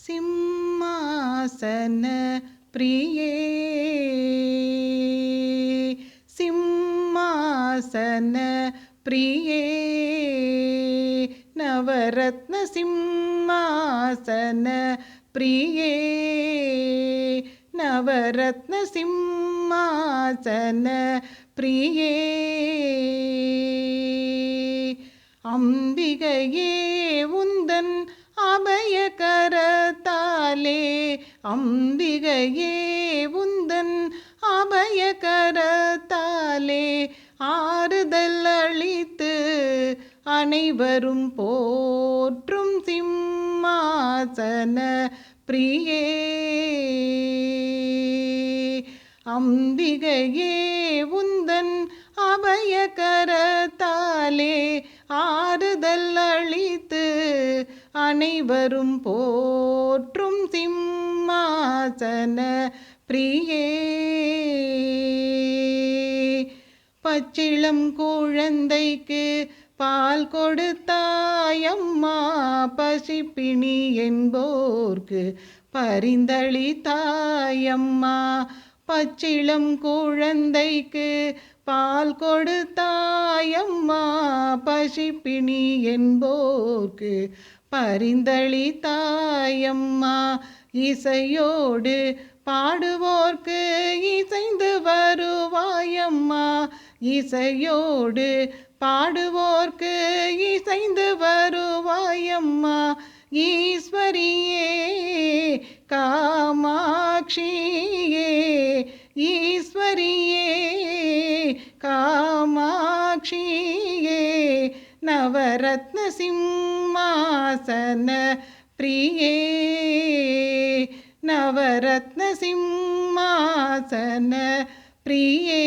சிம்மாசன பிரியே சிம்மாசன பிரியே நவரத்ன சிம்மாசன பிரியே நவரத்ன சிம்மாசன பிரியே அம்பிகையே உந்தன் அபயகரத்தாலே அம்பிகையே உந்தன் அபயகரத்தாலே ஆறுதல் அளித்து அனைவரும் போற்றும் சிம்மாசன பிரியே அம்பிகையே உந்தன் அபயகரத்தாலே ஆறுதல் அளித்து அனைவரும் போற்றும் சிம்மாசன பிரியே பச்சிளம் குழந்தைக்கு பால் கொடுத்தாயம்மா பசிப்பிணி என்போர்க்கு பரிந்தளித்தாயம்மா பச்சிளம் குழந்தைக்கு பால் கொடுத்தாயம்மா பசிப்பிணி என்போர்க்கு பரிந்தளித்தாயம்மா இசையோடு பாடுவோர்க்கு இசைந்து வருவாயம்மா இசையோடு பாடுவோர்க்கு இசைந்து வருவாயம்மா ஈஸ்வரியே காமாட்சியே ஈஸ்வரியே காமாட்சியே நவரத்ன சிம்மாசன பிரியே நவரத்ன சிம்மாசன பிரியே